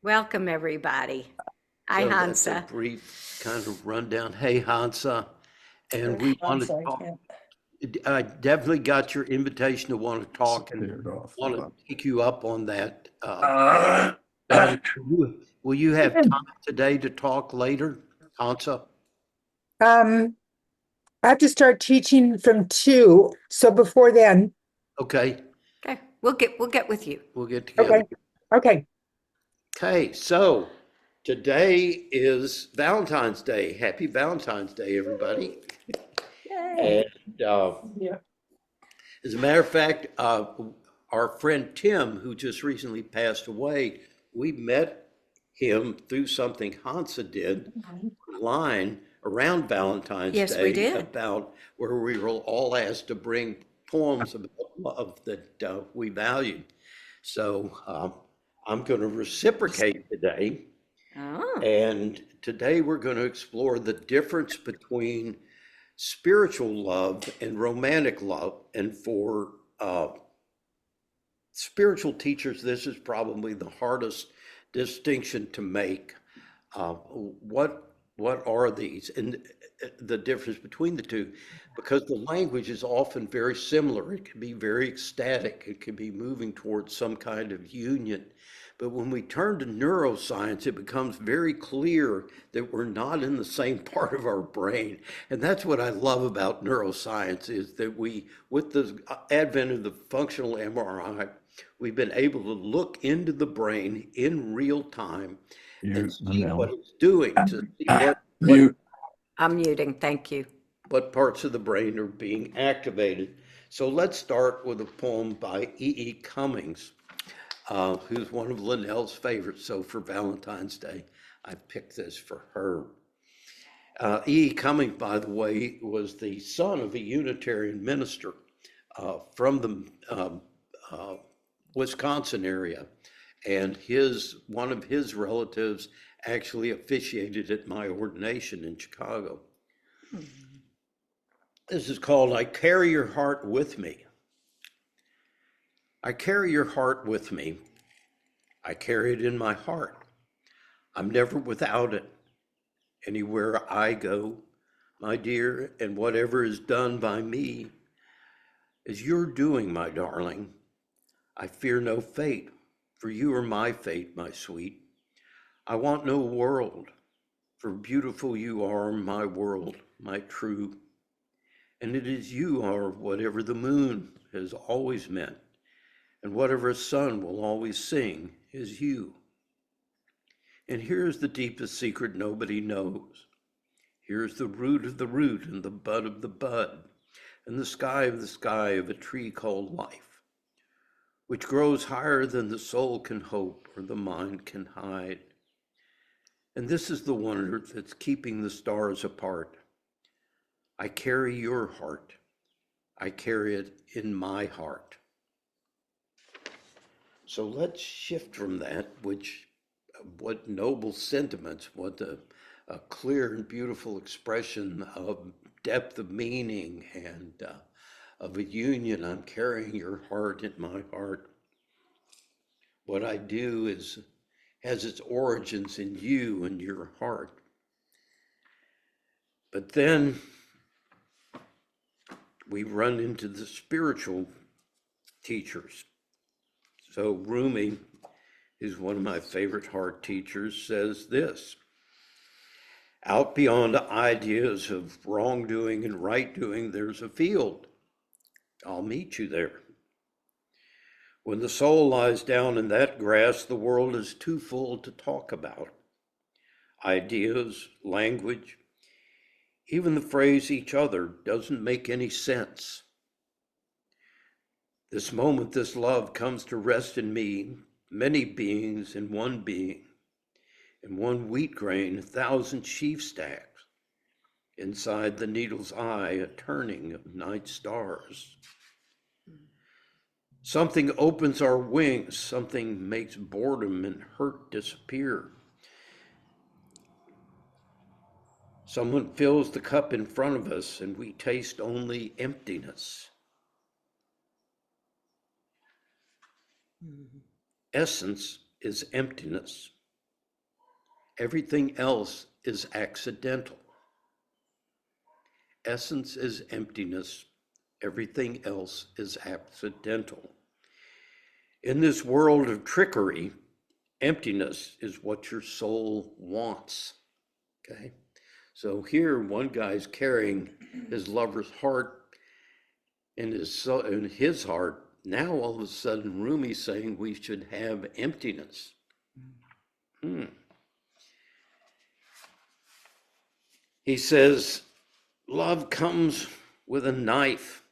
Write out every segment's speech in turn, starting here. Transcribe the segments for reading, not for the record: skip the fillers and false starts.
Welcome, everybody. Hi, So that's a Hansa. brief kind of rundown. Hey, Hansa, and we want to Hindsight, talk. yeah. I definitely got your invitation to want to talk and Cleared off. want to take you up on that. Uh, Battle. Will you have time today to talk later, Hansa? um, I have to start teaching from 2. So before then, Okay, Okay, we'll get with you. we'll get together. okay. Okay. Okay, so today is Valentine's Day. Happy Valentine's Day, everybody. Yay. And Yeah. as a matter of fact, our friend Tim, who just recently passed away, we met him through something Hansa did online around Valentine's Yes, we Day, did. about where we were all asked to bring poems about love that we valued. So I'm going to reciprocate today. Oh, And today we're going to explore the difference between spiritual love and romantic love. And for spiritual teachers, this is probably the hardest distinction to make. What are these, and the difference between the two? Because the language is often very similar. It can be very ecstatic. It can be moving towards some kind of union. But when we turn to neuroscience, it becomes very clear that we're not in the same part of our brain. And that's what I love about neuroscience, is that we, with the advent of the functional MRI, we've been able to look into the brain in real time and Mute, see what Manel. it's doing, to see Mute. I'm muting. Thank you. what parts of the brain are being activated. So let's start with a poem by E. E. Cummings, who's one of Linnell's favorites. So for Valentine's Day, I picked this for her. E. E. Cummings, by the way, was the son of a Unitarian minister from the uh, Wisconsin area. And one of his relatives actually officiated at my ordination in Chicago. This is called I Carry Your Heart With Me. I carry your heart with me. I carry it in my heart. I'm never without it. Anywhere I go, my dear, and whatever is done by me, is your doing, my darling. I fear no fate, for you are my fate, my sweet. I want no world, for beautiful you are, my world, my true. And it is you are whatever the moon has always meant, and whatever a sun will always sing is you. And here's the deepest secret nobody knows. Here's the root of the root and the bud of the bud, and the sky of a tree called life, which grows higher than the soul can hope or the mind can hide. And this is the wonder that's keeping the stars apart. I carry your heart. I carry it in my heart. So let's shift from that, what noble sentiments, what a clear and beautiful expression of depth of meaning and of a union. I'm carrying your heart in my heart. What I do has its origins in you and your heart. But then we run into the spiritual teachers. So Rumi, who's one of my favorite heart teachers, says this: out beyond ideas of wrongdoing and right doing, there's a field. I'll meet you there. When the soul lies down in that grass, the world is too full to talk about. Ideas, language, even the phrase each other doesn't make any sense. This moment, this love comes to rest in me, many beings in one being, in one wheat grain, 1,000 sheaf stacks, inside the needle's eye, a turning of night stars. Something opens our wings, something makes boredom and hurt disappear. Someone fills the cup in front of us and we taste only emptiness. Essence is emptiness. Everything else is accidental. Essence is emptiness. Everything else is accidental. In this world of trickery, emptiness is what your soul wants. Okay? So here, one guy's carrying his lover's heart in his heart. Now, all of a sudden, Rumi's saying we should have emptiness. He says, love comes with a knife.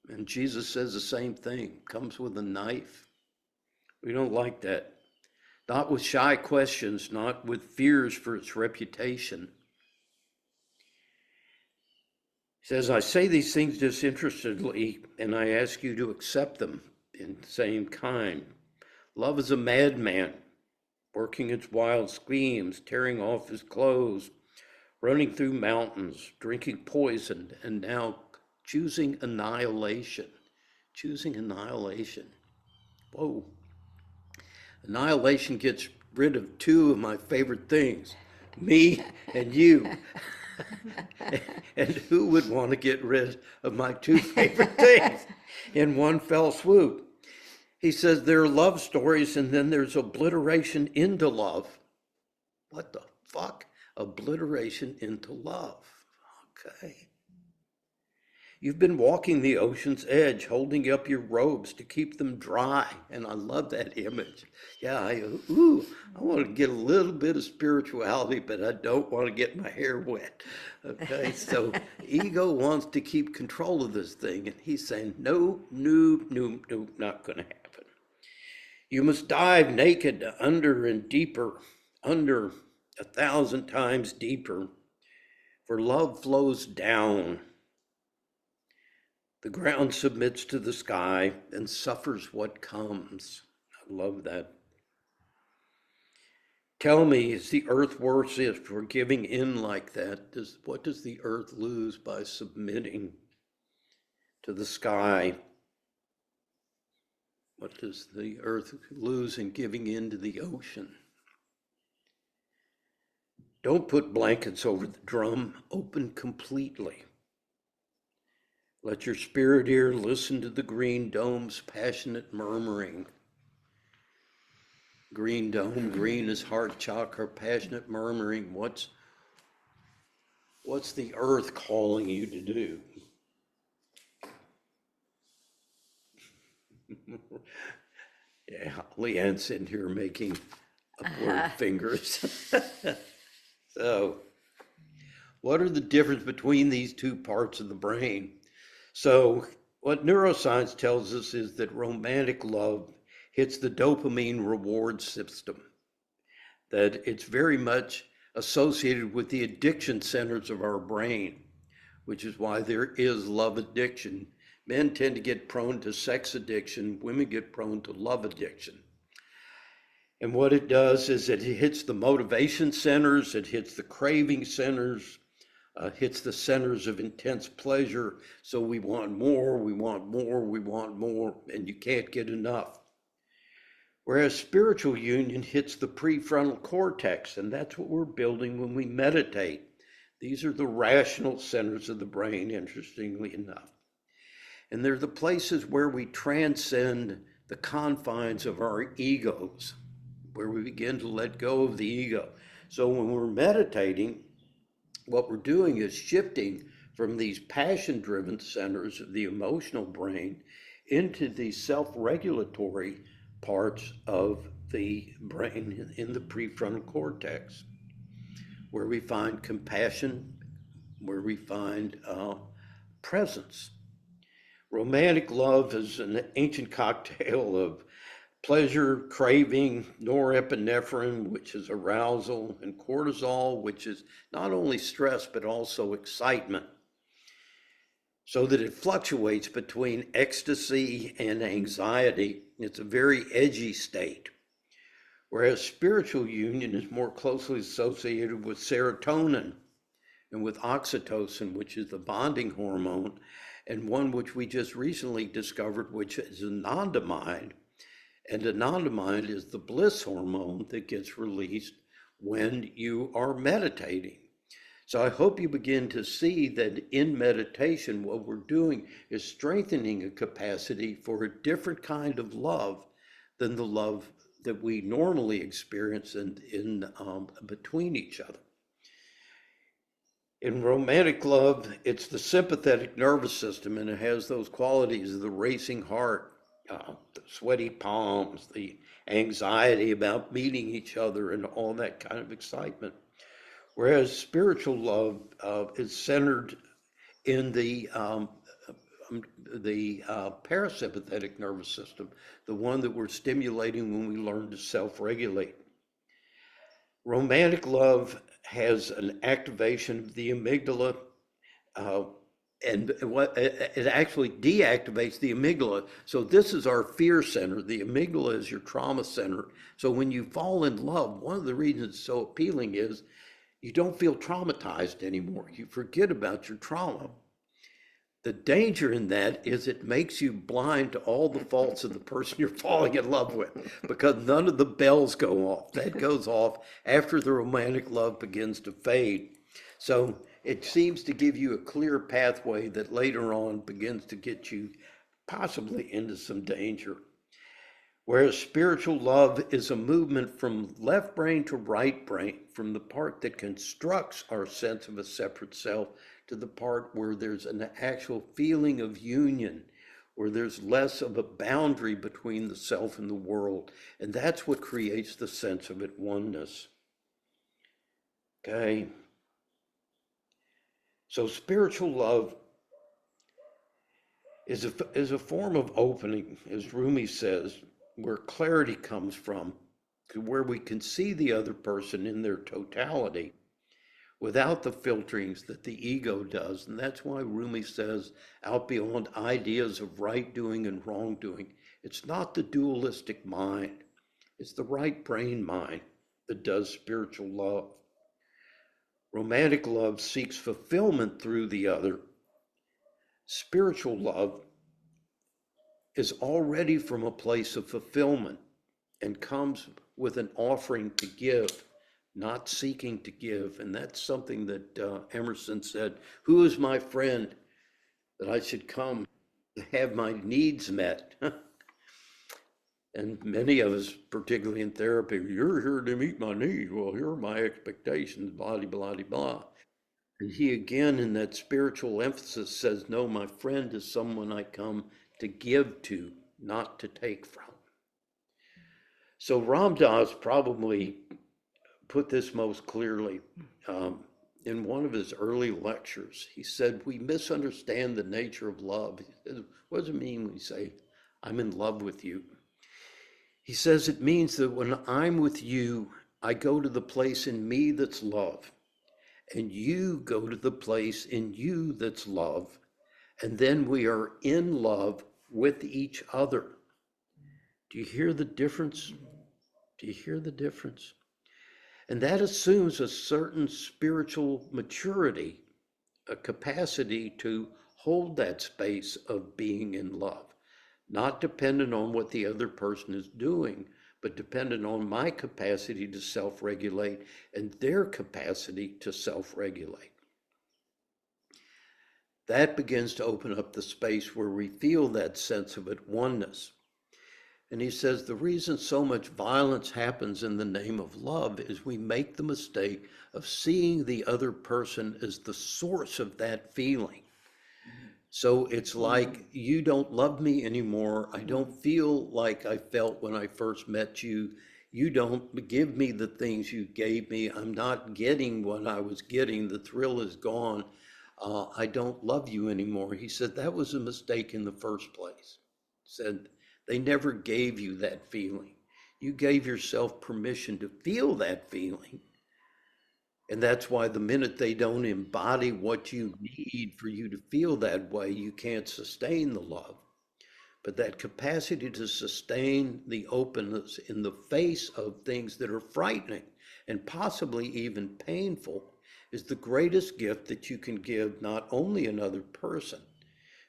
And Jesus says the same thing, comes with a knife. We don't like that. Not with shy questions, not with fears for its reputation. He says, I say these things disinterestedly, and I ask you to accept them in the same kind. Love is a madman, working its wild schemes, tearing off his clothes, running through mountains, drinking poison, and now choosing annihilation. Choosing annihilation. Whoa. Annihilation gets rid of two of my favorite things, me and you. And who would want to get rid of my two favorite things in one fell swoop? He says there are love stories and then there's obliteration into love. What the fuck? Obliteration into love. Okay. You've been walking the ocean's edge, holding up your robes to keep them dry. And I love that image. Yeah, I want to get a little bit of spirituality, but I don't want to get my hair wet. Okay, so ego wants to keep control of this thing. And he's saying, no, not going to happen. You must dive naked under and deeper, under 1,000 times deeper, for love flows down. The ground submits to the sky and suffers what comes. I love that. Tell me, is the earth worth it for giving in like that? What does the earth lose by submitting to the sky? What does the earth lose in giving in to the ocean? Don't put blankets over the drum, open completely. Let your spirit ear listen to the green dome's passionate murmuring. Green dome, green is heart chakra, passionate murmuring. What's the earth calling you to do? Yeah, Leanne's sitting here making upward fingers. So, what are the difference between these two parts of the brain? So what neuroscience tells us is that romantic love hits the dopamine reward system, that it's very much associated with the addiction centers of our brain, which is why there is love addiction. Men tend to get prone to sex addiction, women get prone to love addiction. And what it does is it hits the motivation centers, it hits the craving centers, hits the centers of intense pleasure. So we want more, and you can't get enough. Whereas spiritual union hits the prefrontal cortex, and that's what we're building when we meditate. These are the rational centers of the brain, interestingly enough. And they're the places where we transcend the confines of our egos, where we begin to let go of the ego. So when we're meditating, what we're doing is shifting from these passion-driven centers of the emotional brain into the self-regulatory parts of the brain in the prefrontal cortex, where we find compassion, where we find presence. Romantic love is an ancient cocktail of pleasure, craving, norepinephrine, which is arousal, and cortisol, which is not only stress, but also excitement. So that it fluctuates between ecstasy and anxiety. It's a very edgy state. Whereas spiritual union is more closely associated with serotonin and with oxytocin, which is the bonding hormone, and one which we just recently discovered, which is anandamide, And anandamide is the bliss hormone that gets released when you are meditating. So I hope you begin to see that in meditation, what we're doing is strengthening a capacity for a different kind of love than the love that we normally experience in between each other. In romantic love, it's the sympathetic nervous system, and it has those qualities of the racing heart, the sweaty palms, the anxiety about meeting each other, and all that kind of excitement. Whereas spiritual love is centered in the parasympathetic nervous system, the one that we're stimulating when we learn to self-regulate. Romantic love has an activation of the amygdala, and it actually deactivates the amygdala. So this is our fear center. The amygdala is your trauma center. So when you fall in love, one of the reasons it's so appealing is you don't feel traumatized anymore. You forget about your trauma. The danger in that is it makes you blind to all the faults of the person you're falling in love with, because none of the bells go off. That goes off after the romantic love begins to fade. So it seems to give you a clear pathway that later on begins to get you possibly into some danger. Whereas spiritual love is a movement from left brain to right brain, from the part that constructs our sense of a separate self to the part where there's an actual feeling of union, where there's less of a boundary between the self and the world. And that's what creates the sense of at oneness. Okay. So spiritual love is a form of opening, as Rumi says, where clarity comes from, where we can see the other person in their totality without the filterings that the ego does. And that's why Rumi says, out beyond ideas of right doing and wrong doing, it's not the dualistic mind, it's the right brain mind that does spiritual love. Romantic love seeks fulfillment through the other. Spiritual love is already from a place of fulfillment and comes with an offering to give, not seeking to give. And that's something that Emerson said, who is my friend that I should come to have my needs met? And many of us, particularly in therapy, you're here to meet my needs. Well, here are my expectations, blah, blah, blah, blah. And he again, in that spiritual emphasis, says, no, my friend is someone I come to give to, not to take from. So Ram Dass probably put this most clearly in one of his early lectures. He said, we misunderstand the nature of love. He says, what does it mean when we say, I'm in love with you? He says, it means that when I'm with you, I go to the place in me that's love, and you go to the place in you that's love, and then we are in love with each other. Do you hear the difference? Do you hear the difference? And that assumes a certain spiritual maturity, a capacity to hold that space of being in love, not dependent on what the other person is doing, but dependent on my capacity to self-regulate and their capacity to self-regulate. That begins to open up the space where we feel that sense of at oneness. And he says the reason so much violence happens in the name of love is we make the mistake of seeing the other person as the source of that feeling. So it's like, you don't love me anymore. I don't feel like I felt when I first met you. You don't give me the things you gave me. I'm not getting what I was getting. The thrill is gone. I don't love you anymore. He said that was a mistake in the first place. He said they never gave you that feeling. You gave yourself permission to feel that feeling. And that's why the minute they don't embody what you need for you to feel that way, you can't sustain the love. But that capacity to sustain the openness in the face of things that are frightening and possibly even painful is the greatest gift that you can give not only another person,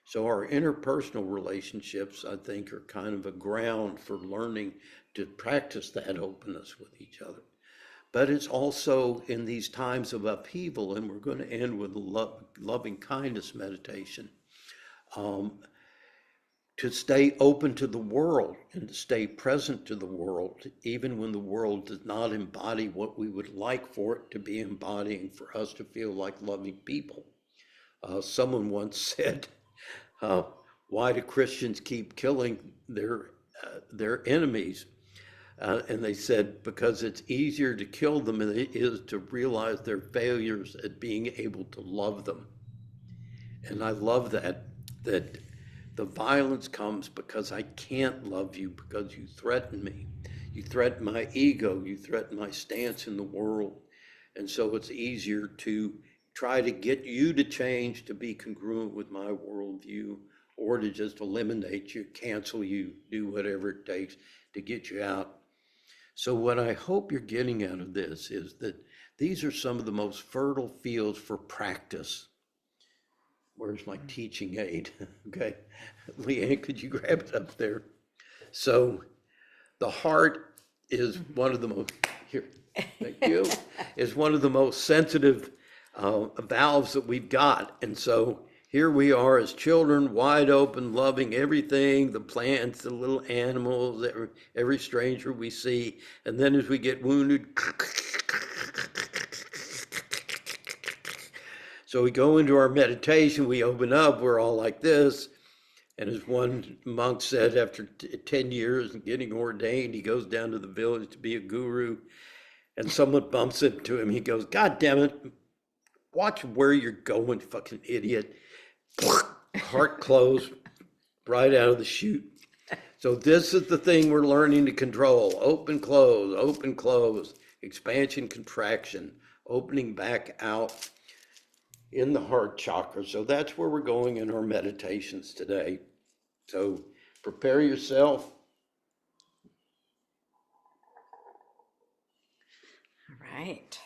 So our interpersonal relationships, I think, are kind of a ground for learning to practice that openness with each other. But it's also in these times of upheaval, and we're going to end with a loving kindness meditation, um, to stay open to the world and to stay present to the world, even when the world does not embody what we would like for it to be embodying for us to feel like loving people. Someone once said, uh, why do Christians keep killing their enemies? And they said, because it's easier to kill them than it is to realize their failures at being able to love them. And I love that the violence comes because I can't love you because you threaten me. You threaten my ego, you threaten my stance in the world. And so it's easier to try to get you to change to be congruent with my worldview, or to just eliminate you, cancel you, do whatever it takes to get you out. So what I hope you're getting out of this is that these are some of the most fertile fields for practice. Where's my teaching aid? Okay, Leanne, could you grab it up there? So the heart is one of the most, here, thank you, is one of the most sensitive valves that we've got. And so here we are as children, wide open, loving everything, the plants, the little animals, every stranger we see. And then as we get wounded, so we go into our meditation, we open up, we're all like this. And as one monk said, after 10 years and getting ordained, he goes down to the village to be a guru, and someone bumps into him. He goes, God damn it, watch where you're going, fucking idiot. Heart closed, right out of the chute. So this is the thing we're learning to control. Open, close, expansion, contraction, opening back out in the heart chakra. So that's where we're going in our meditations today. So prepare yourself. All right.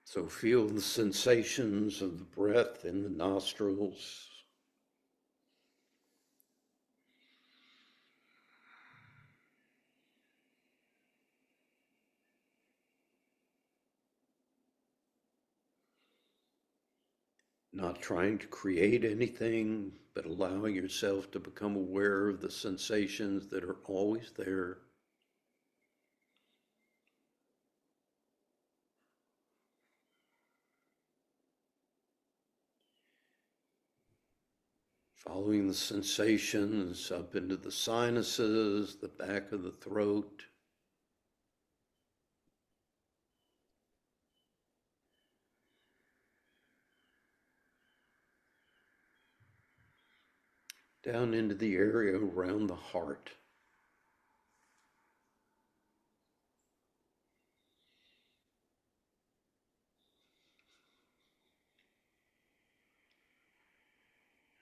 So feel the sensations of the breath in the nostrils. Not trying to create anything, but allowing yourself to become aware of the sensations that are always there. Following the sensations up into the sinuses, the back of the throat. Down into the area around the heart.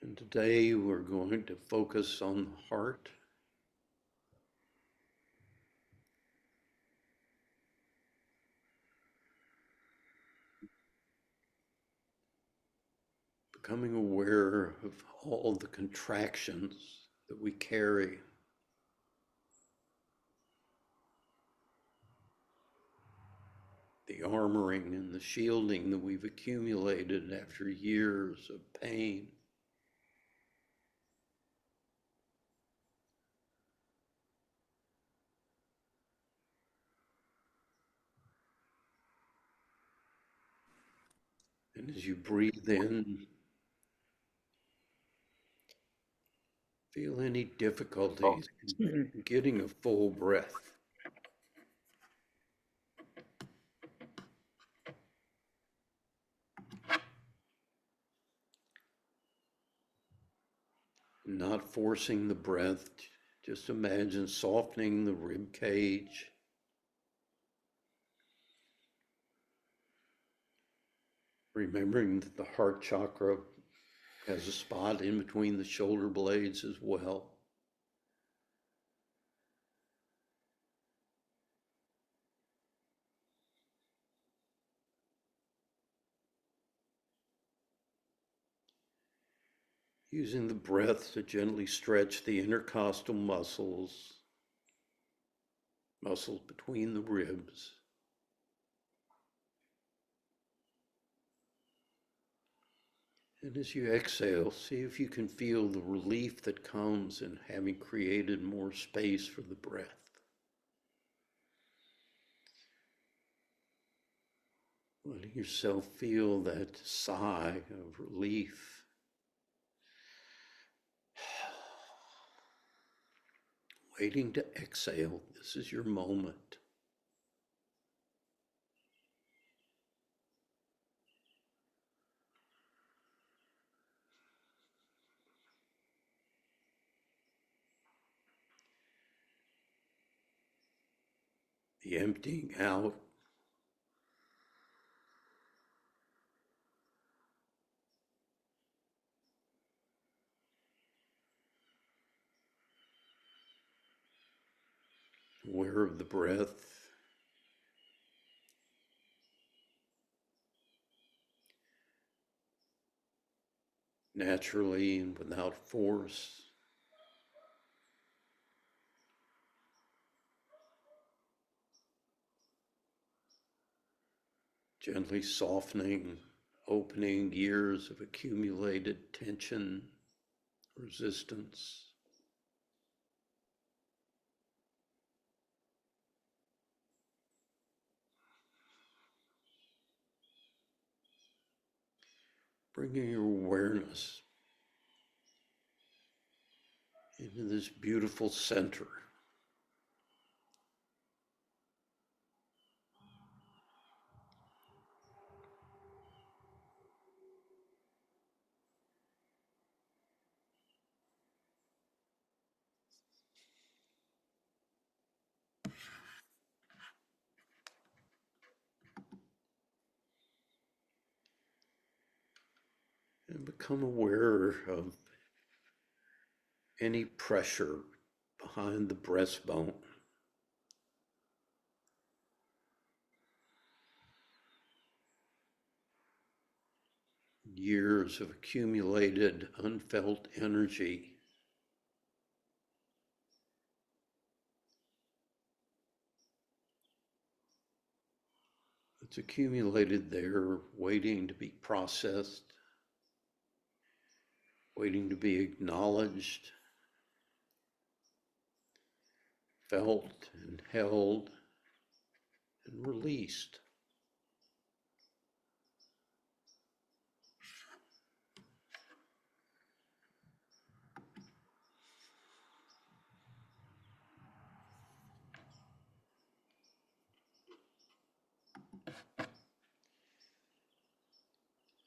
And today we're going to focus on the heart. Becoming aware of all the contractions that we carry. The armoring and the shielding that we've accumulated after years of pain. And as you breathe in, feel any difficulties in getting a full breath. Not forcing the breath, just imagine softening the rib cage. Remembering that the heart chakra has a spot in between the shoulder blades as well. Using the breath to gently stretch the intercostal muscles, muscles between the ribs. And as you exhale, see if you can feel the relief that comes in having created more space for the breath. Letting yourself feel that sigh of relief. Waiting to exhale. This is your moment. The emptying out. Aware of the breath. Naturally and without force. Gently softening, opening years of accumulated tension, resistance. Bringing your awareness into this beautiful center. And become aware of any pressure behind the breastbone. Years of accumulated unfelt energy. It's accumulated there, waiting to be processed, waiting to be acknowledged, felt and held and released.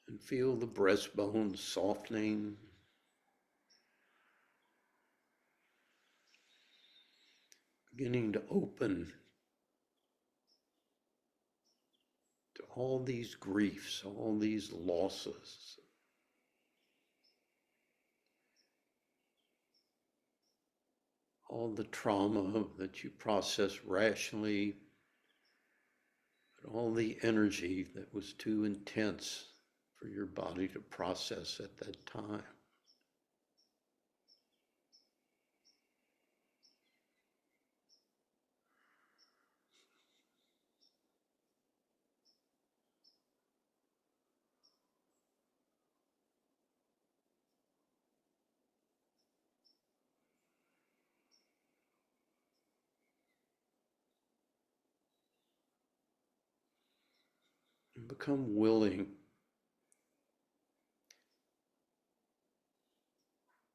And feel the breastbone softening, beginning to open to all these griefs, all these losses. All the trauma that you process rationally, but all the energy that was too intense for your body to process at that time. And become willing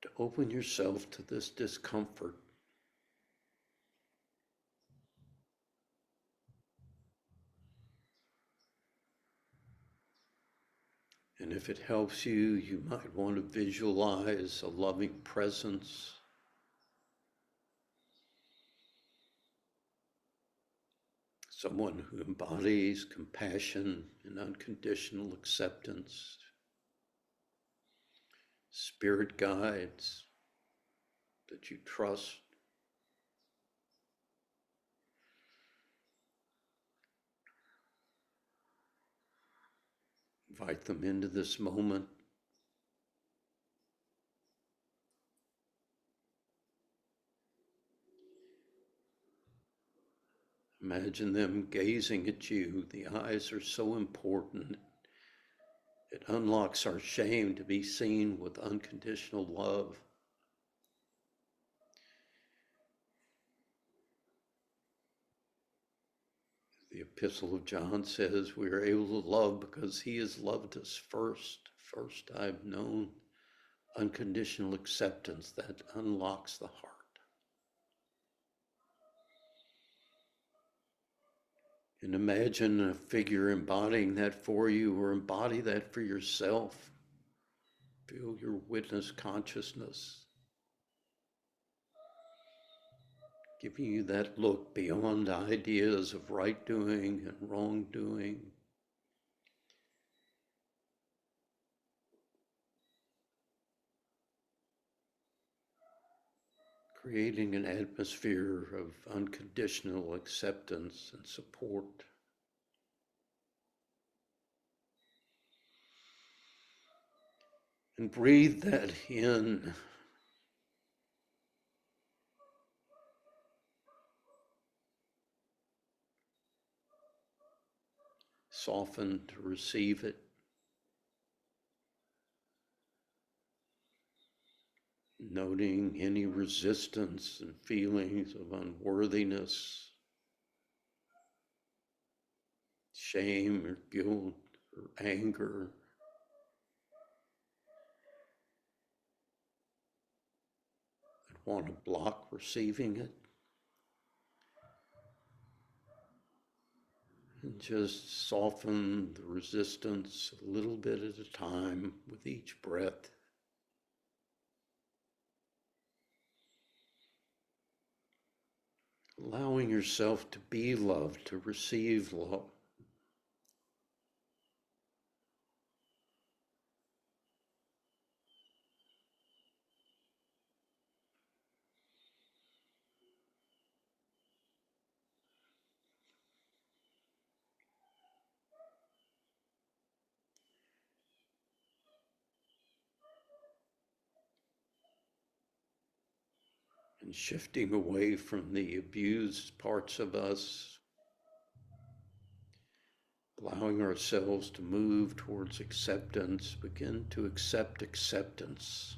to open yourself to this discomfort. And if it helps you, you might want to visualize a loving presence, someone who embodies compassion and unconditional acceptance, spirit guides that you trust. Invite them into this moment. Imagine them gazing at you. The eyes are so important. It unlocks our shame to be seen with unconditional love. The Epistle of John says we are able to love because he has loved us first. First I've known unconditional acceptance that unlocks the heart. And imagine a figure embodying that for you, or embody that for yourself. Feel your witness consciousness giving you that look beyond ideas of right doing and wrong doing. Creating an atmosphere of unconditional acceptance and support. And breathe that in. Soften to receive it. Noting any resistance and feelings of unworthiness, shame or guilt or anger. That want to block receiving it. And just soften the resistance a little bit at a time with each breath. Allowing yourself to be loved, to receive love. And shifting away from the abused parts of us, allowing ourselves to move towards acceptance, begin to accept acceptance.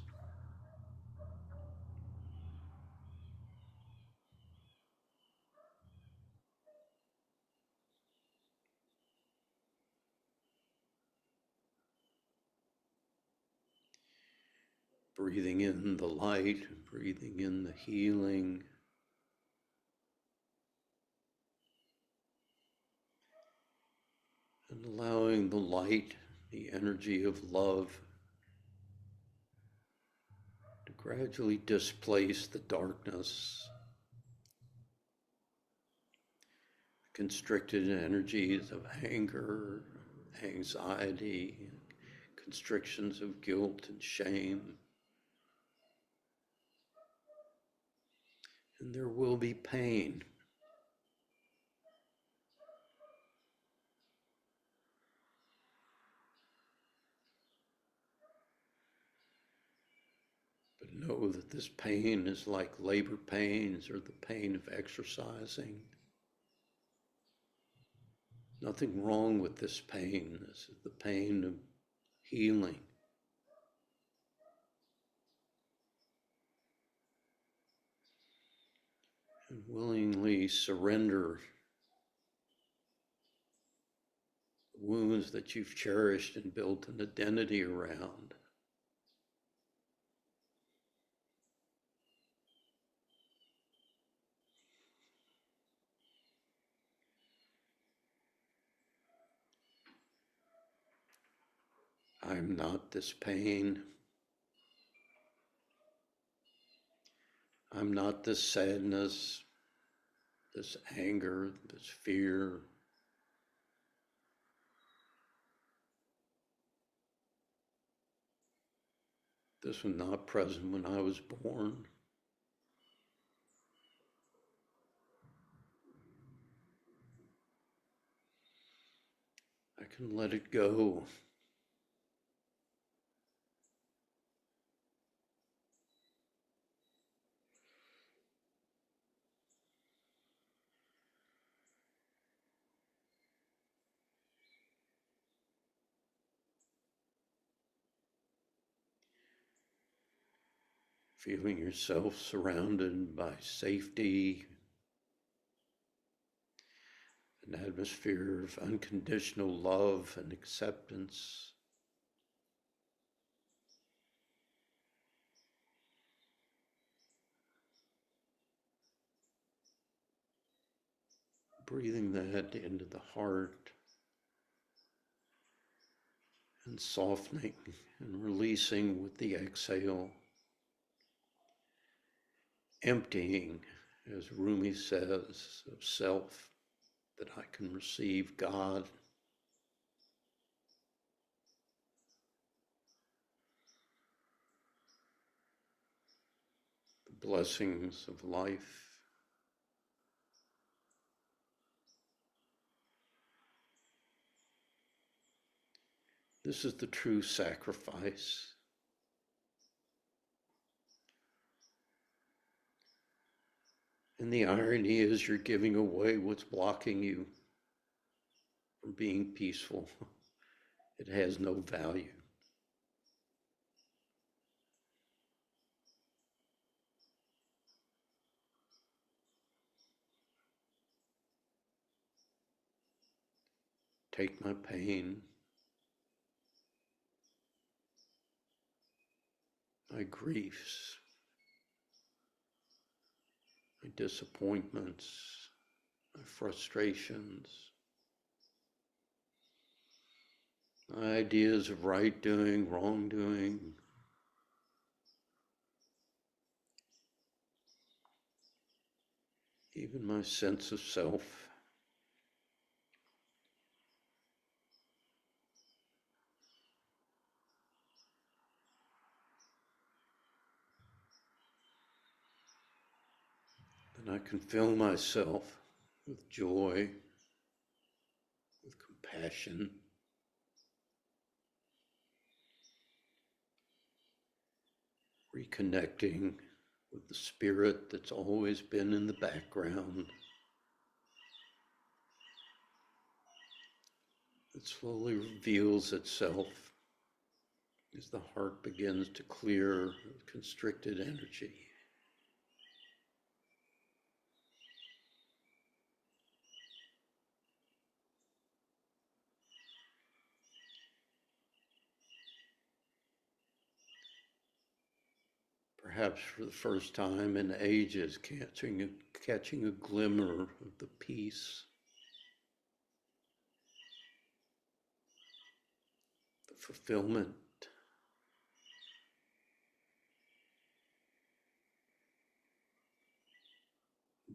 Breathing in the light, breathing in the healing. And allowing the light, the energy of love, to gradually displace the darkness, constricted energies of anger, anxiety, constrictions of guilt and shame. And there will be pain. know that this pain is like labor pains or the pain of exercising. Nothing wrong with this pain. This is the pain of healing. And willingly surrender the wounds that you've cherished and built an identity around. I'm not this pain. I'm not this sadness, this anger, this fear. This was not present when I was born. I can let it go. Feeling yourself surrounded by safety, an atmosphere of unconditional love and acceptance. Breathing that into the heart and softening and releasing with the exhale. Emptying, as Rumi says, of self, that I can receive God. The blessings of life. This is the true sacrifice. And the irony is you're giving away what's blocking you from being peaceful. It has no value. Take my pain, my griefs, my disappointments, my frustrations, my ideas of right doing, wrong doing, even my sense of self. Then I can fill myself with joy, with compassion, reconnecting with the spirit that's always been in the background. It slowly reveals itself as the heart begins to clear constricted energy. Perhaps for the first time in ages, catching a glimmer of the peace, the fulfillment,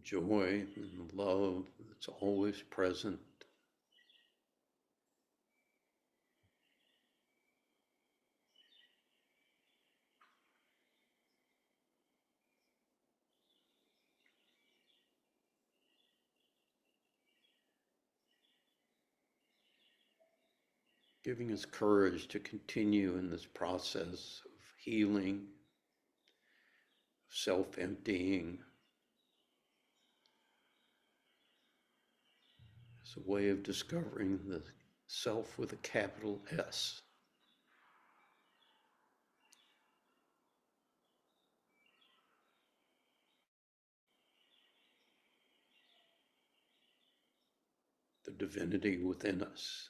joy and love that's always present. Giving us courage to continue in this process of healing self-emptying. It's a way of discovering the self with a capital S. The divinity within us.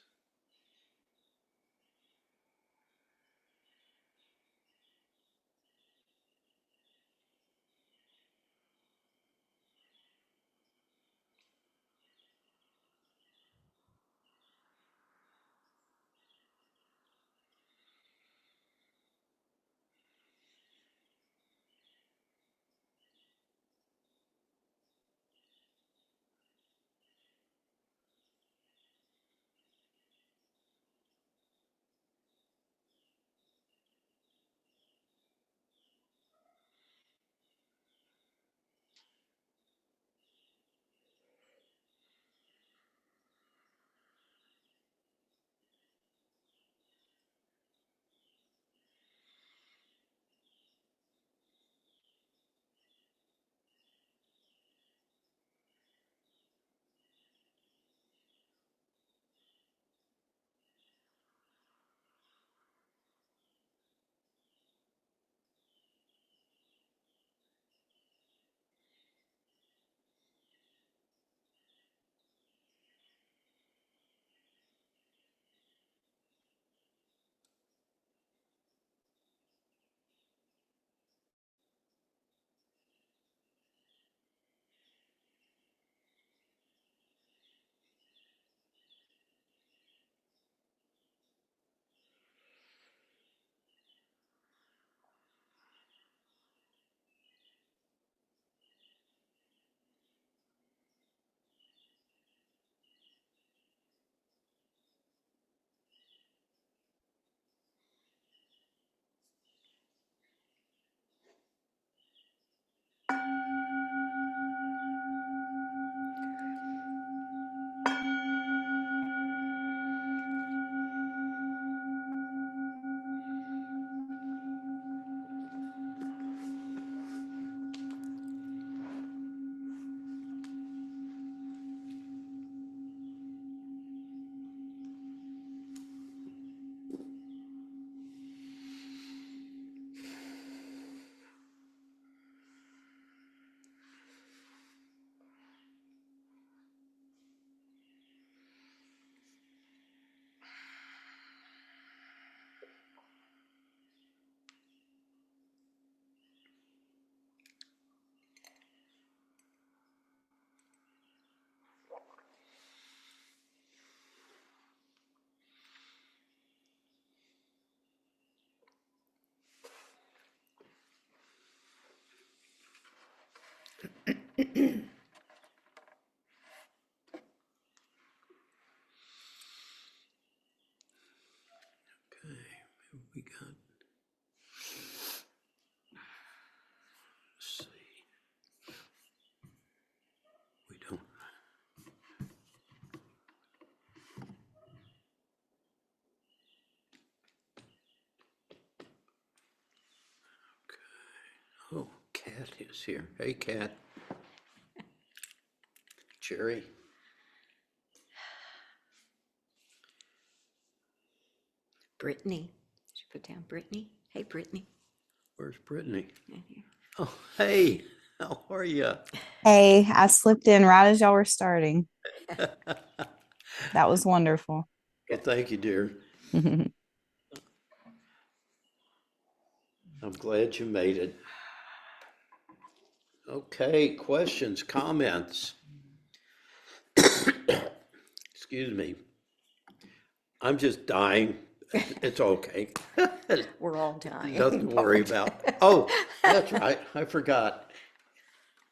Okay, we got, let's see, we don't, okay. Oh, Kat is here. Hey, Kat. Jerry. Brittany. Did you put down Brittany? Hey, Brittany. Where's Brittany? In here. Oh, hey, how are you? Hey, I slipped in right as y'all were starting. That was wonderful. Well, thank you, dear. All I'm glad you made it. Okay, questions, comments? Excuse me. I'm just dying. It's okay. We're all dying. Nothing to worry about. Oh, that's right. I forgot.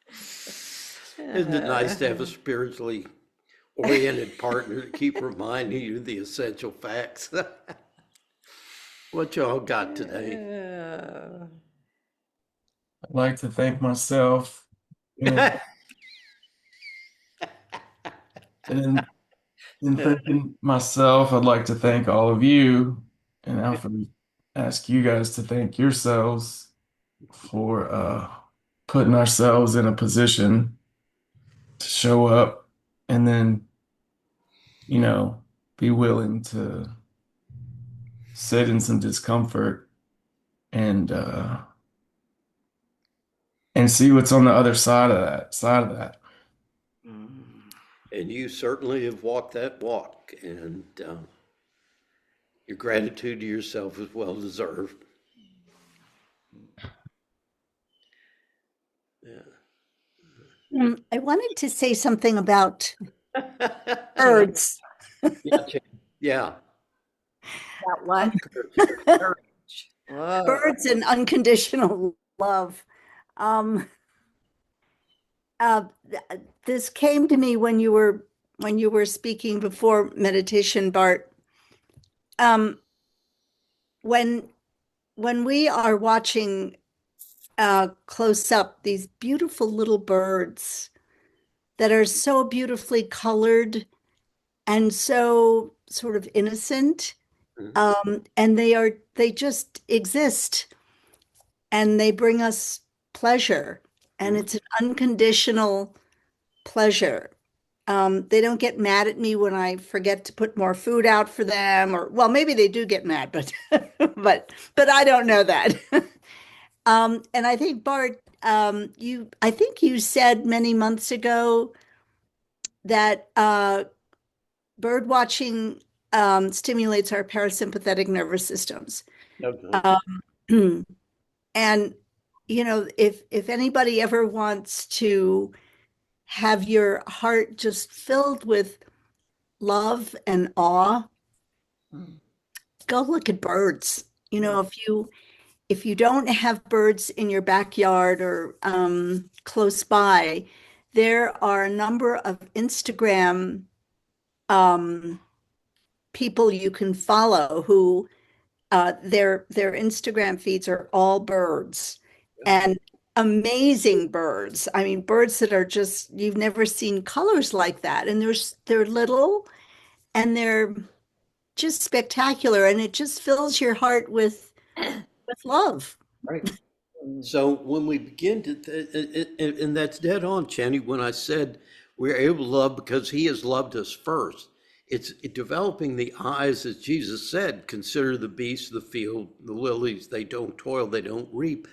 Isn't it nice to have a spiritually oriented partner to keep reminding you the essential facts? What y'all got today? I'd like to thank myself. And in, in thanking myself, I'd like to thank all of you. And I ask you guys to thank yourselves for putting ourselves in a position to show up and then, you know, be willing to sit in some discomfort and and see what's on the other side of that. And you certainly have walked that walk, and your gratitude to yourself is well deserved. Yeah. I wanted to say something about birds. Yeah. About what? Courage. Whoa. Birds and unconditional love. Um, this came to me when you were speaking before meditation, Bart. Um, when we are watching close up these beautiful little birds that are so beautifully colored and so sort of innocent, and they just exist and they bring us pleasure, and it's an unconditional pleasure. They don't get mad at me when I forget to put more food out for them, or well, maybe they do get mad, but but I don't know that. And I think Bart, I think you said many months ago that bird watching stimulates our parasympathetic nervous systems. Okay. And if anybody ever wants to have your heart just filled with love and awe, go look at birds. If you don't have birds in your backyard or close by, there are a number of Instagram people you can follow who their Instagram feeds are all birds, and amazing birds. I mean, birds that are just you've never seen colors like that, and they're little and they're just spectacular, and it just fills your heart with love. Right. So when we begin to, and that's dead on, Channy, when I said we're able to love because he has loved us first. It's developing the eyes, as Jesus said, consider the beasts of the field, the lilies, they don't toil, they don't reap.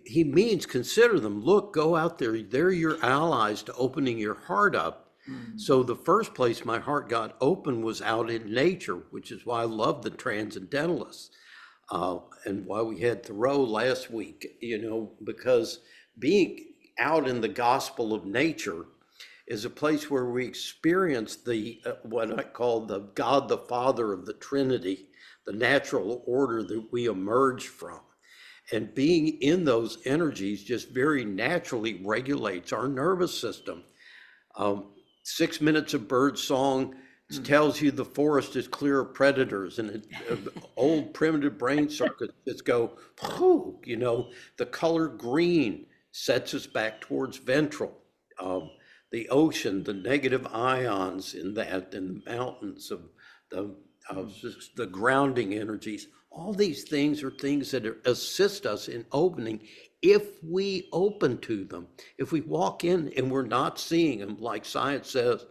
He means consider them. Look, go out there. They're your allies to opening your heart up. So the first place my heart got open was out in nature, which is why I love the transcendentalists. And why we had Thoreau last week, because being out in the gospel of nature is a place where we experience the what I call the God the Father of the Trinity, the natural order that we emerge from. And being in those energies just very naturally regulates our nervous system. 6 minutes of bird song tells you the forest is clear of predators, and old primitive brain circuits just go, the color green sets us back towards ventral. The ocean, the negative ions in the mountains of the grounding energies, all these things are things that assist us in opening if we open to them. If we walk in and we're not seeing them, like science says,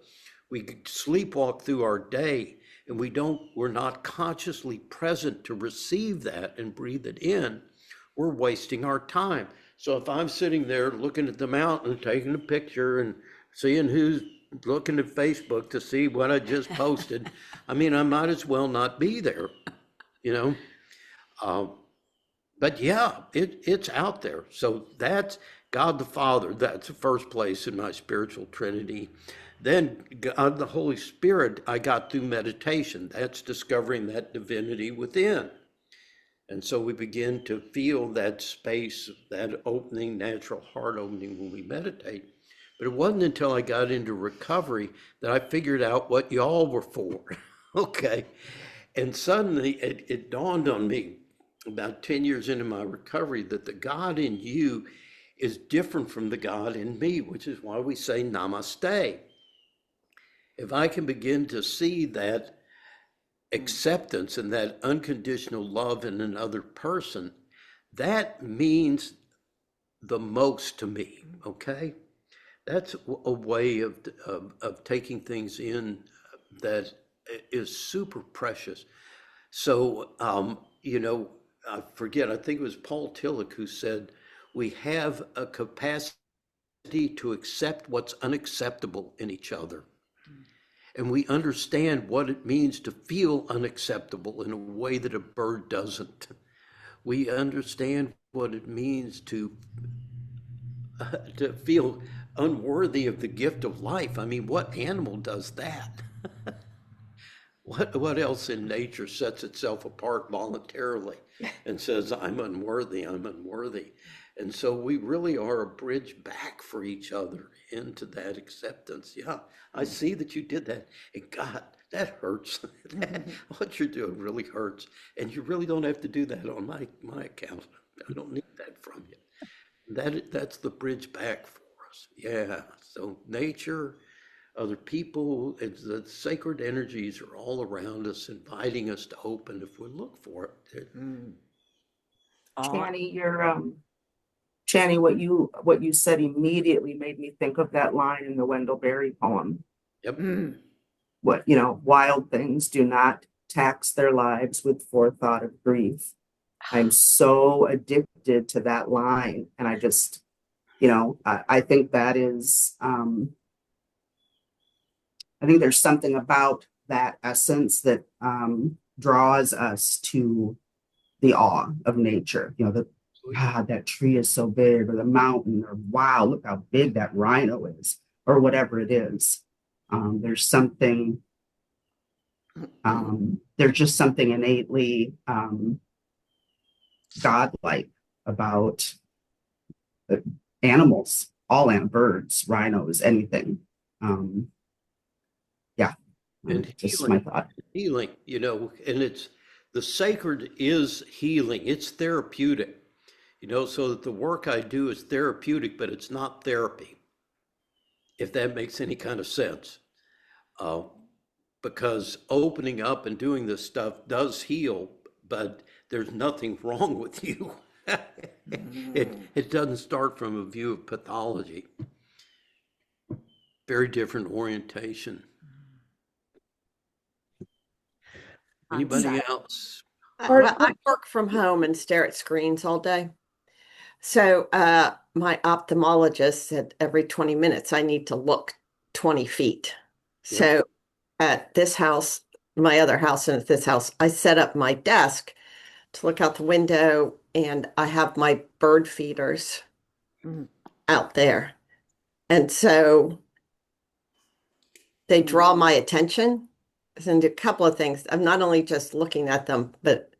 we sleepwalk through our day and we're not consciously present to receive that and breathe it in, we're wasting our time. So if I'm sitting there looking at the mountain, taking a picture and seeing who's looking at Facebook to see what I just posted, I mean, I might as well not be there, But yeah, it's out there. So that's God the Father. That's the first place in my spiritual trinity. Then God the Holy Spirit, I got through meditation. That's discovering that divinity within. And so we begin to feel that space, that opening, natural heart opening when we meditate. But it wasn't until I got into recovery that I figured out what y'all were for. Okay. And suddenly it dawned on me about 10 years into my recovery that the God in you is different from the God in me, which is why we say namaste. If I can begin to see that acceptance and that unconditional love in another person, that means the most to me, okay? That's a way of taking things in that is super precious. So, I forget, I think it was Paul Tillich who said, we have a capacity to accept what's unacceptable in each other. And we understand what it means to feel unacceptable in a way that a bird doesn't. We understand what it means to feel unworthy of the gift of life. I mean, what animal does that? What else in nature sets itself apart voluntarily and says, I'm unworthy, I'm unworthy? And so we really are a bridge back for each other into that acceptance. Yeah, I see that you did that. And God, that hurts. What you're doing really hurts. And you really don't have to do that on my account. I don't need that from you. That's the bridge back for us. Yeah. So nature, other people, the sacred energies are all around us, inviting us to open if we look for it. Channy, Channy, what you said immediately made me think of that line in the Wendell Berry poem. Yep. What, wild things do not tax their lives with forethought of grief. I'm so addicted to that line. And I just, I think that is, I think there's something about that essence that draws us to the awe of nature. God, that tree is so big, or the mountain, or wow, look how big that rhino is, or whatever it is. There's just something innately godlike about animals, birds, rhinos, anything. And Just healing, my thought. and it's the sacred is healing. It's therapeutic, so that the work I do is therapeutic, but it's not therapy, if that makes any kind of sense. Because opening up and doing this stuff does heal, but there's nothing wrong with you. It doesn't start from a view of pathology. Very different orientation. Anybody else? Well, I work from home and stare at screens all day. So my ophthalmologist said every 20 minutes I need to look 20 feet. Yep. So at this house, my other house, and at this house, I set up my desk to look out the window, and I have my bird feeders out there. And so they draw my attention. And a couple of things. I'm not only just looking at them, but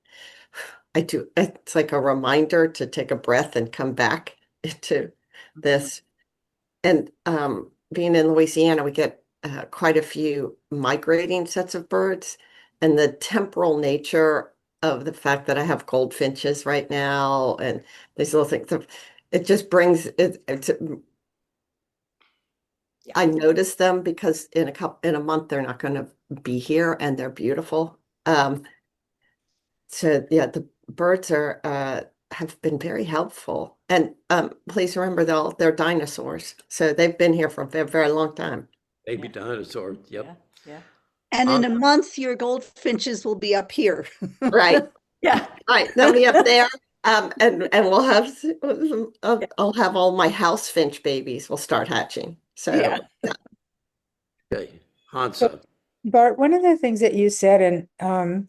it's like a reminder to take a breath and come back into this. And being in Louisiana, we get quite a few migrating sets of birds, and the temporal nature of the fact that I have goldfinches right now and these little things, it just brings it. I notice them because in a month they're not going to be here, and they're beautiful. So yeah, the birds have been very helpful. And please remember they're dinosaurs. So they've been here for a very, very long time. Baby dinosaur. Yep. Yeah. And in a month, your goldfinches will be up here. Right. Yeah. Right. They'll be up there. And we'll have I'll have all my house finch babies will start hatching. So Yeah. Okay. Hansa. Bart, one of the things that you said and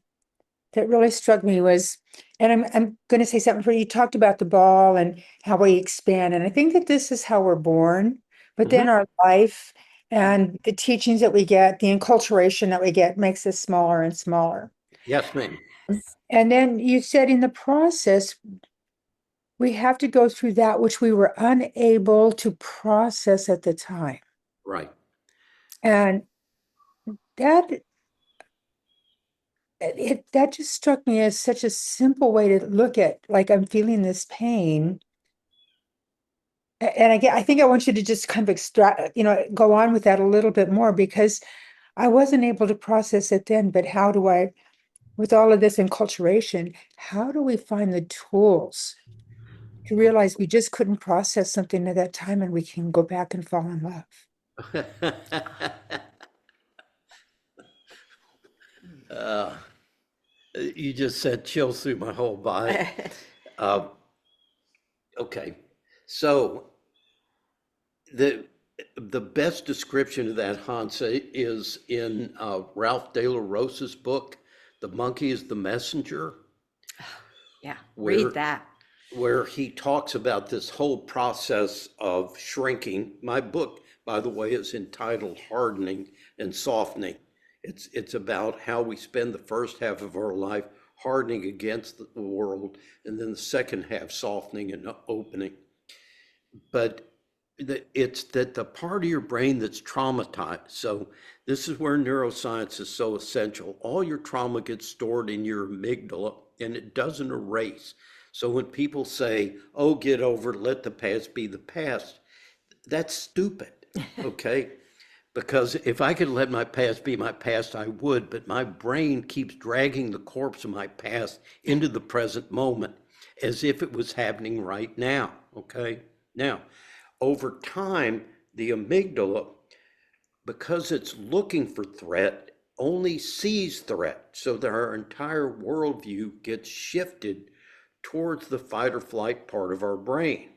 that really struck me was, and I'm going to say something for you. You talked about the ball and how we expand, and I think that this is how we're born. But then our life and the teachings that we get, the enculturation that we get, makes us smaller and smaller. Yes, ma'am. And then you said in the process, we have to go through that which we were unable to process at the time. Right. And that just struck me as such a simple way to look at, like, I'm feeling this pain. And I think I want you to just kind of extract, go on with that a little bit more, because I wasn't able to process it then, but how do I, with all of this enculturation, how do we find the tools to realize we just couldn't process something at that time and we can go back and fall in love. You just sent chills through my whole body. Okay, so the best description of that, Hansa, is in Ralph De La Rosa's book, The Monkey is the Messenger. Yeah, Where- read that. Where he talks about this whole process of shrinking. My book, by the way, is entitled Hardening and Softening. It's about how we spend the first half of our life hardening against the world, and then the second half softening and opening. But it's that the part of your brain that's traumatized. So this is where neuroscience is so essential. All your trauma gets stored in your amygdala, and it doesn't erase. So when people say, oh, get over it, let the past be the past, that's stupid, okay? Because if I could let my past be my past, I would, but my brain keeps dragging the corpse of my past into the present moment as if it was happening right now, okay? Now, over time, the amygdala, because it's looking for threat, only sees threat, so that our entire worldview gets shifted towards the fight or flight part of our brain.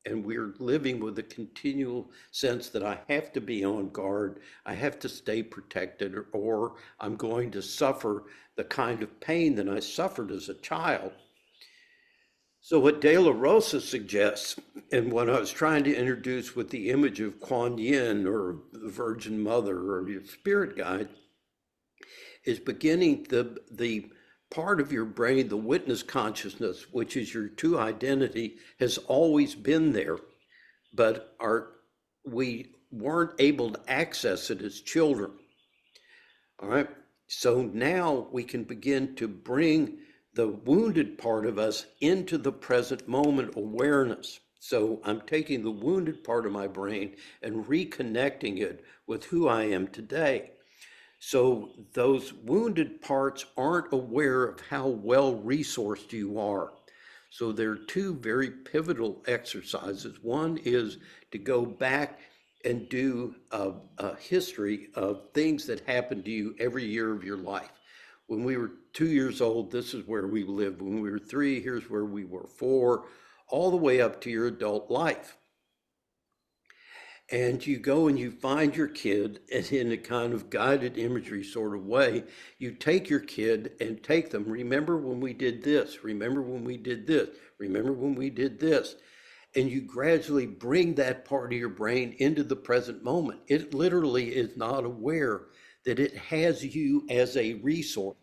And we're living with a continual sense that I have to be on guard, I have to stay protected, or I'm going to suffer the kind of pain that I suffered as a child. So what De La Rosa suggests, and what I was trying to introduce with the image of Kuan Yin or the Virgin Mother or your spirit guide, is beginning the part of your brain, the witness consciousness, which is your true identity, has always been there, but we weren't able to access it as children. All right. So now we can begin to bring the wounded part of us into the present moment awareness. So I'm taking the wounded part of my brain and reconnecting it with who I am today. So those wounded parts aren't aware of how well resourced you are. So there are two very pivotal exercises. One is to go back and do a history of things that happened to you every year of your life. When we were 2 years old, this is where we lived. When we were 3, here's where we were 4, all the way up to your adult life. And you go and you find your kid, and in a kind of guided imagery sort of way, you take your kid and take them, remember when we did this, remember when we did this, remember when we did this. And you gradually bring that part of your brain into the present moment. It literally is not aware that it has you as a resource.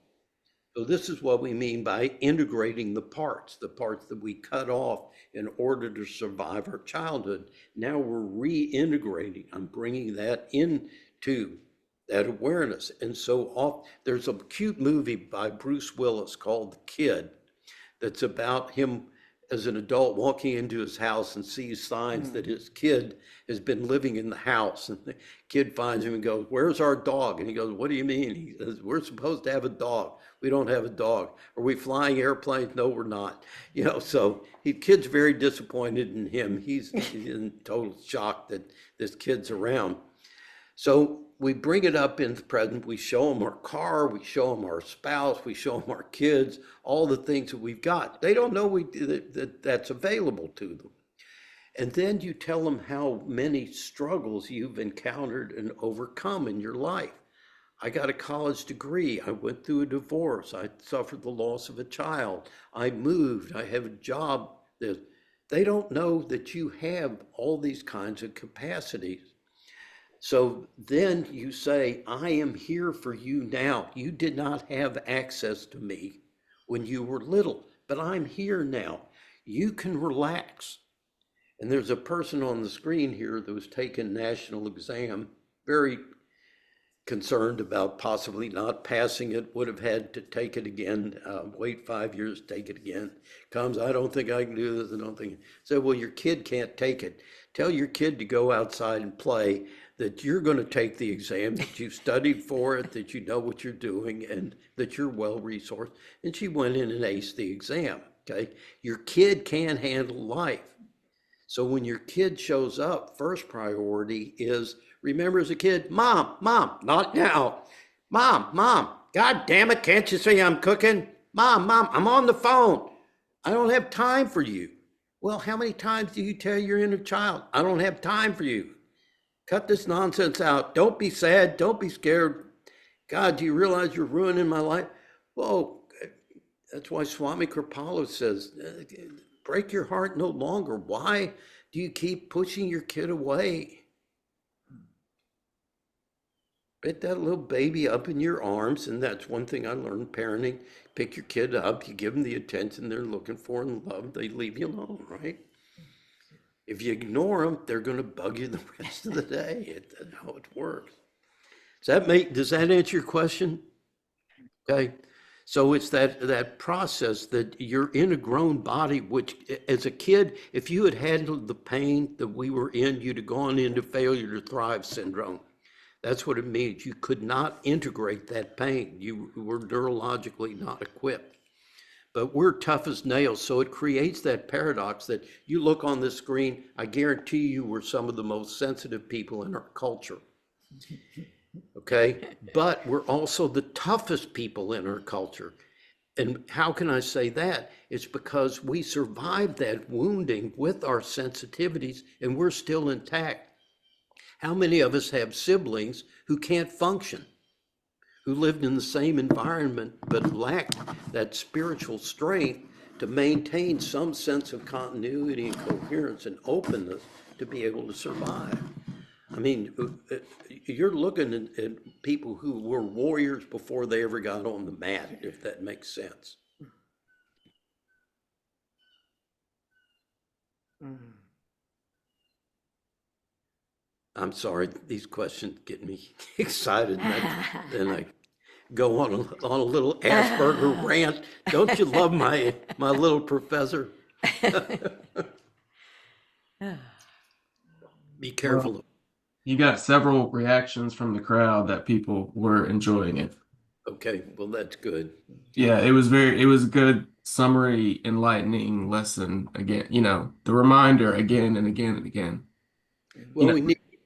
So this is what we mean by integrating the parts that we cut off in order to survive our childhood. Now we're reintegrating. I'm bringing that into that awareness. And so there's a cute movie by Bruce Willis called The Kid that's about him as an adult walking into his house and sees signs that his kid has been living in the house. And the kid finds him and goes, where's our dog? And he goes, what do you mean? He says, we're supposed to have a dog. We don't have a dog. Are we flying airplanes? No, we're not. So kid's very disappointed in him. He's in total shock that this kid's around. So we bring it up in the present. We show them our car, we show them our spouse, we show them our kids, all the things that we've got. They don't know that's available to them. And then you tell them how many struggles you've encountered and overcome in your life. I got a college degree. I went through a divorce. I suffered the loss of a child. I moved. I have a job. They don't know that you have all these kinds of capacities. So then you say, I am here for you now. You did not have access to me when you were little, but I'm here now. You can relax. And there's a person on the screen here that was taking national exam, very concerned about possibly not passing it, would have had to take it again, wait 5 years, take it again. Comes, I don't think I can do this, I don't think. So, well, your kid can't take it. Tell your kid to go outside and play, that you're going to take the exam, that you've studied for it, that you know what you're doing, and that you're well-resourced. And she went in and aced the exam. Okay. Your kid can handle life. So when your kid shows up, first priority is remember as a kid, mom, not now. Mom, God damn it, can't you see I'm cooking? Mom, I'm on the phone. I don't have time for you. Well, how many times do you tell your inner child, I don't have time for you? Cut this nonsense out. Don't be sad. Don't be scared. God, do you realize you're ruining my life? Whoa, that's why Swami Kripalu says, break your heart no longer. Why do you keep pushing your kid away? Pick that little baby up in your arms, and that's one thing I learned parenting. Pick your kid up, you give them the attention they're looking for and love, they leave you alone, right? If you ignore them, they're going to bug you the rest of the day. That's how it works. Does that answer your question? Okay. So it's that process that you're in a grown body, which as a kid, if you had handled the pain that we were in, you'd have gone into failure to thrive syndrome. That's what it means. You could not integrate that pain. You were neurologically not equipped. But we're tough as nails. So it creates that paradox that you look on this screen, I guarantee you we're some of the most sensitive people in our culture. Okay. But we're also the toughest people in our culture. And how can I say that? It's because we survived that wounding with our sensitivities and we're still intact. How many of us have siblings who can't function, who lived in the same environment but lacked that spiritual strength to maintain some sense of continuity and coherence and openness to be able to survive? I mean, you're looking at people who were warriors before they ever got on the mat, if that makes sense. I'm sorry, these questions get me excited, then I go on a little Asperger rant. Don't you love my little professor? Be careful. Well, you got several reactions from the crowd that people were enjoying it. Okay, well, that's good. Yeah, it was a good summary, enlightening lesson again, the reminder again and again and again. Well,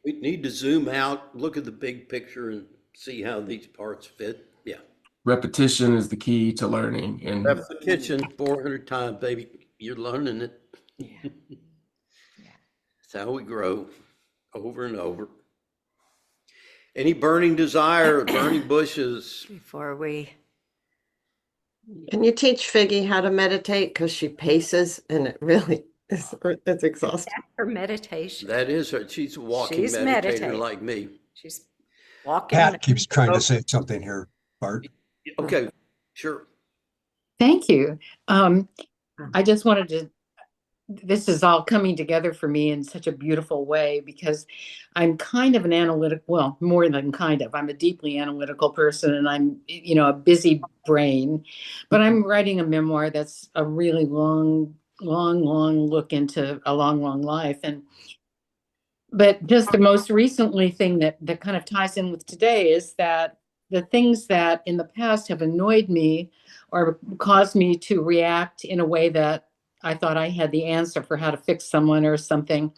we need to zoom out, look at the big picture and see how these parts fit. Yeah. Repetition is the key to learning. And Left the kitchen 400 times, baby. You're learning it. Yeah. It's how we grow over and over. Any burning desire or burning bushes? Before we, Can you teach Figgy how to meditate? Because she paces and it really is, it's exhausting. for meditation, That is her. She's a walking She's meditator meditating. like me. she's walking. Pat keeps trying to say something here, Bart. Okay, sure. Thank you. I just wanted to, this is all coming together for me in such a beautiful way because I'm kind of an well, more than kind of, I'm a deeply analytical person and I'm, a busy brain, but I'm writing a memoir that's a really long look into a long life. But just the most recently thing that kind of ties in with today is that the things that in the past have annoyed me or caused me to react in a way that I thought I had the answer for how to fix someone or something,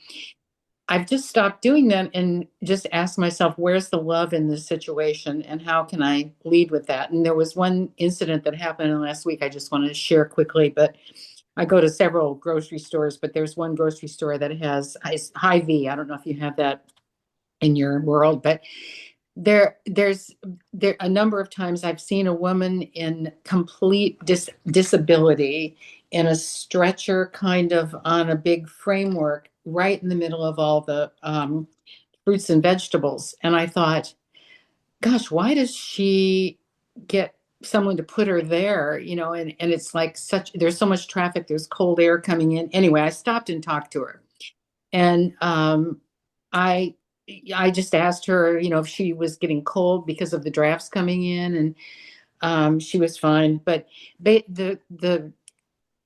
I've just stopped doing that and just asked myself, where's the love in this situation and how can I lead with that? And there was one incident that happened last week I just wanted to share quickly, but I go to several grocery stores, but there's one grocery store that has Hy-Vee. I don't know if you have that in your world, but there's a number of times I've seen a woman in complete disability in a stretcher, kind of on a big framework, right in the middle of all the fruits and vegetables. And I thought, gosh, why does she get someone to put her there? And it's like there's so much traffic, there's cold air coming in. Anyway, I stopped and talked to her. And I just asked her, if she was getting cold because of the drafts coming in, and she was fine. But the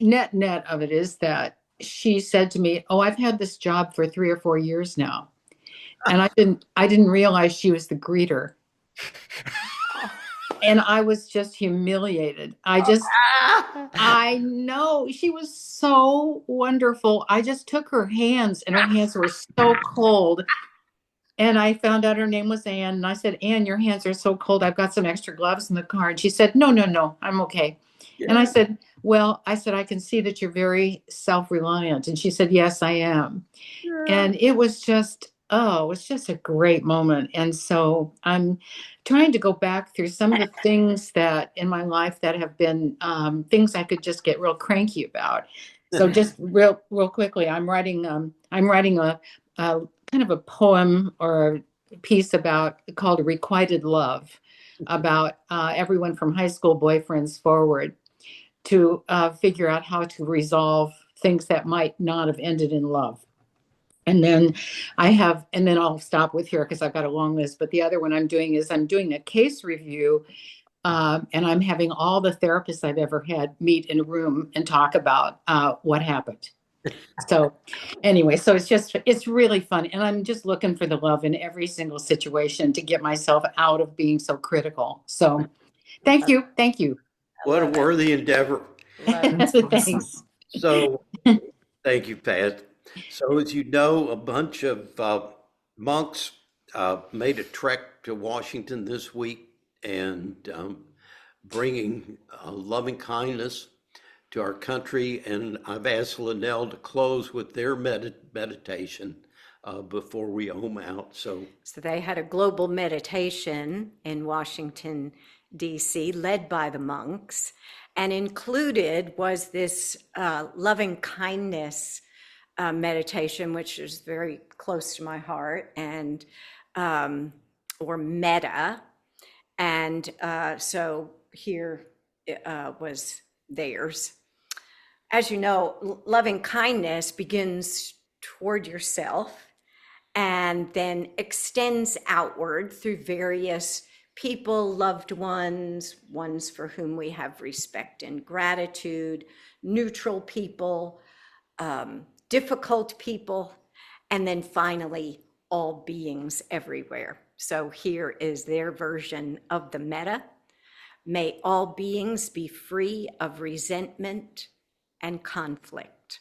net of it is that she said to me, "Oh, I've had this job for 3 or 4 years now," and I didn't realize she was the greeter, and I was just humiliated. I I know. She was so wonderful. I just took her hands and her hands were so cold. And I found out her name was Anne. And I said, Anne, your hands are so cold. I've got some extra gloves in the car. And she said, no, no, no, I'm okay. And I said, well, I said, I can see that you're very self-reliant. And she said, yes, I am. And it was just, oh, it was just a great moment. And so I'm trying to go back through some of the things that in my life that have been things I could just get real cranky about. So just real quickly, I'm writing a kind of a poem or a piece called Requited Love, about everyone from high school boyfriends forward to figure out how to resolve things that might not have ended in love. And then I'll stop with here because I've got a long list. But the other one I'm doing a case review, and I'm having all the therapists I've ever had meet in a room and talk about what happened. So anyway, so it's really fun. And I'm just looking for the love in every single situation to get myself out of being so critical. So thank you. Thank you. What a worthy endeavor. Thanks. So, thank you, Pat. So, as you know, a bunch of monks made a trek to Washington this week and bringing loving kindness to our country. And I've asked Linnell to close with their meditation before we ohm out. So they had a global meditation in Washington, D.C., led by the monks, and included was this loving kindness meditation, which is very close to my heart, and or metta. And so here was theirs. As you know, loving kindness begins toward yourself and then extends outward through various people, loved ones, ones for whom we have respect and gratitude, neutral people, difficult people, and then finally, all beings everywhere. So here is their version of the metta. May all beings be free of resentment and conflict.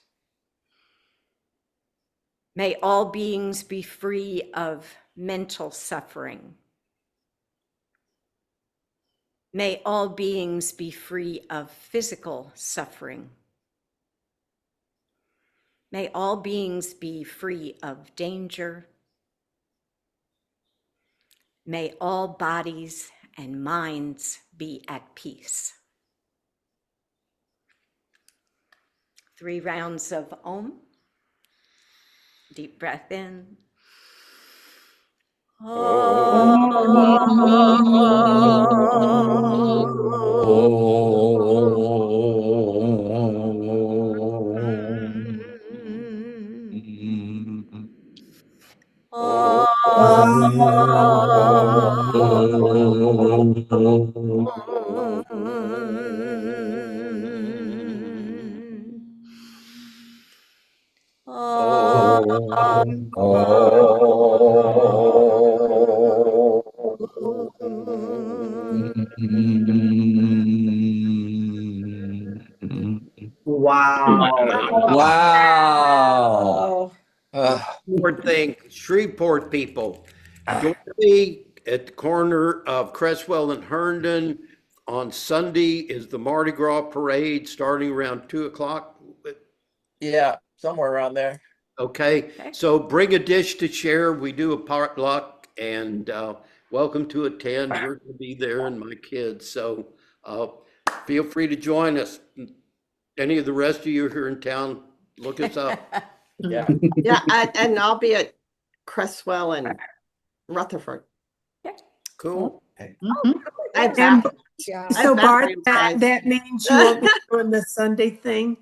May all beings be free of mental suffering. May all beings be free of physical suffering. May all beings be free of danger. May all bodies and minds be at peace. 3 rounds of Om. Deep breath in. Wow. Wow. Shreveport thing, Shreveport people, join me at the corner of Cresswell and Herndon. On Sunday is the Mardi Gras parade starting around 2:00. Yeah, somewhere around there. Okay, so bring a dish to share. We do a potluck, and welcome to attend. We're going to be there and my kids. So feel free to join us. Any of the rest of you here in town, look us up. Yeah. Yeah, and I'll be at Cresswell and Rutherford. Cool. I've And I've so met Bart, you guys. that means you won't be doing the Sunday thing?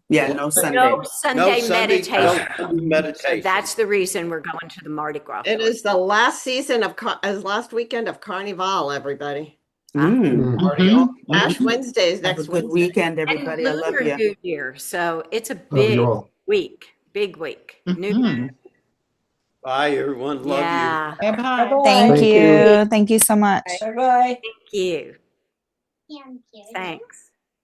Yeah, no Sunday. No Sunday meditation. No Sunday So meditation. that's the reason we're going to the Mardi Gras. It is the last season of last weekend of Carnival, everybody. Party on. Ash Wednesday is Have a next good Wednesday. weekend, everybody. I love Lunar you. New Year. So it's a Love you big all. week. Big week. New Year. Bye, everyone. Love you. Yeah. Bye-bye. Thank Thank you. you. Thank you so much. Bye-bye. Thank you. Thanks.